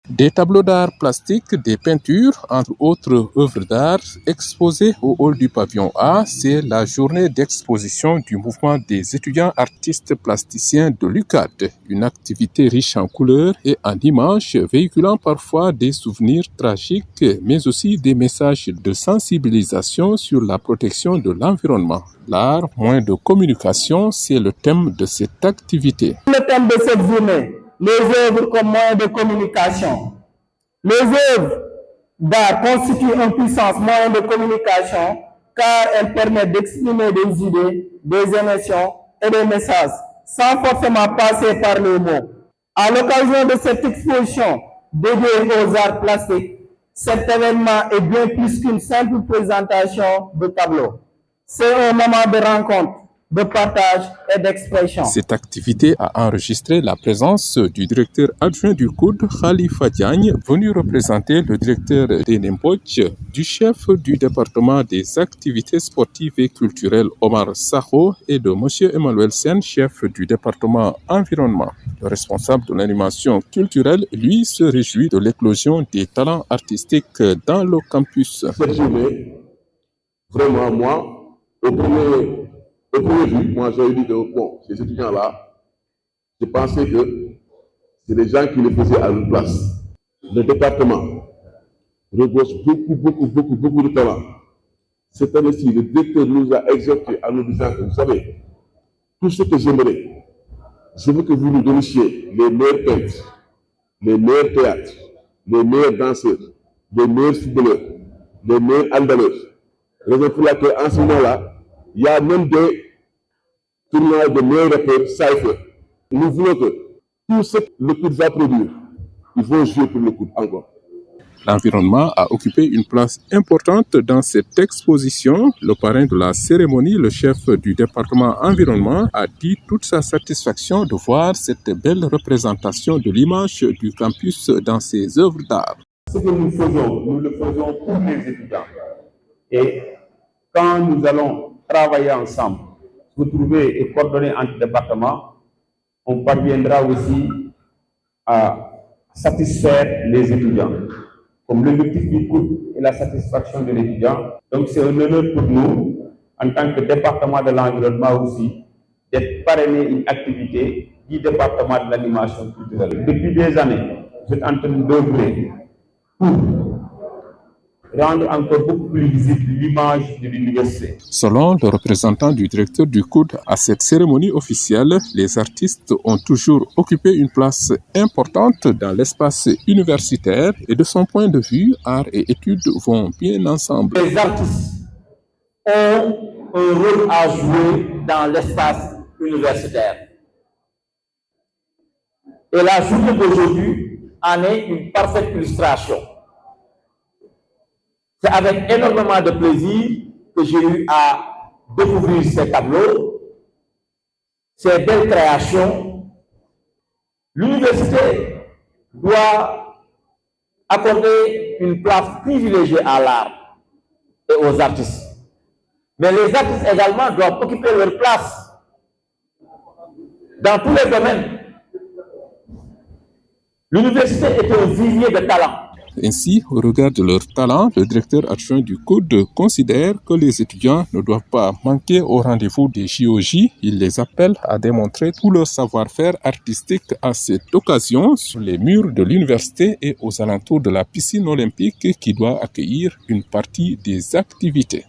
Des tableaux d'art plastique, des peintures, entre autres œuvres d'art exposées au hall du pavillon A, c'est la journée d'exposition du mouvement des étudiants artistes plasticiens de l'UQAD, une activité riche en couleurs et en images, véhiculant parfois des souvenirs tragiques, mais aussi des messages de sensibilisation sur la protection de l'environnement. L'art, moyen de communication, c'est le thème de cette activité. Le thème de cette journée, les œuvres comme moyen de communication. Les œuvres d'art constituent un puissant moyen de communication car elles permettent d'exprimer des idées, des émotions et des messages sans forcément passer par les mots. À l'occasion de cette exposition dédiée aux arts plastiques, cet événement est bien plus qu'une simple présentation de tableaux. C'est un moment de rencontre, de partage et d'expression. Cette activité a enregistré la présence du directeur adjoint du COUD, Khalifa Diagne, venu représenter le directeur d'Enembodj, du chef du département des activités sportives et culturelles, Omar Sakho, et de M. Emmanuel Sen, chef du département environnement. Le responsable de l'animation culturelle, lui, se réjouit de l'éclosion des talents artistiques dans le campus. Cette journée, vraiment, moi, au premier vue, moi j'avais dit que bon, ces étudiants-là, je pensais que c'est des gens qui les faisaient à une place. Le département regorge beaucoup de talents. Cette année-ci, le directeur nous a exhortés à nous disant que vous savez, tout ce que j'aimerais, je veux que vous nous donniez les meilleurs peintres, les meilleurs théâtres, les meilleurs danseurs, les meilleurs footballeurs, les meilleurs handballeurs. Raison pour laquelle, en ce moment-là, il y a même des tournois de meilleurs rappeurs, cypher. Nous voulons que tout ce que le COUD va produire, ils vont jouer pour le COUD encore. L'environnement a occupé une place importante dans cette exposition. Le parrain de la cérémonie, le chef du département environnement, a dit toute sa satisfaction de voir cette belle représentation de l'image du campus dans ses œuvres d'art. Ce que nous faisons, nous le faisons pour les étudiants. Et quand nous allons travailler ensemble, retrouver et coordonner entre départements, on parviendra aussi à satisfaire les étudiants. Comme l'objectif du COUD est la satisfaction de l'étudiant. Donc c'est un honneur pour nous, en tant que département de l'environnement aussi, d'être parrainé une activité du département de l'animation culturelle. Depuis des années, vous êtes en train d'œuvrer pour rendre encore beaucoup plus visible l'image de l'université. Selon le représentant du directeur du COUD à cette cérémonie officielle, les artistes ont toujours occupé une place importante dans l'espace universitaire et de son point de vue, art et études vont bien ensemble. Les artistes ont un rôle à jouer dans l'espace universitaire. Et la journée d'aujourd'hui en est une parfaite illustration. C'est avec énormément de plaisir que j'ai eu à découvrir ces tableaux, ces belles créations. L'université doit accorder une place privilégiée à l'art et aux artistes. Mais les artistes également doivent occuper leur place dans tous les domaines. L'université est un vivier de talents. Ainsi, au regard de leur talent, le directeur adjoint du COUD considère que les étudiants ne doivent pas manquer au rendez-vous des JOJ. Il les appelle à démontrer tout leur savoir-faire artistique à cette occasion sur les murs de l'université et aux alentours de la piscine olympique qui doit accueillir une partie des activités.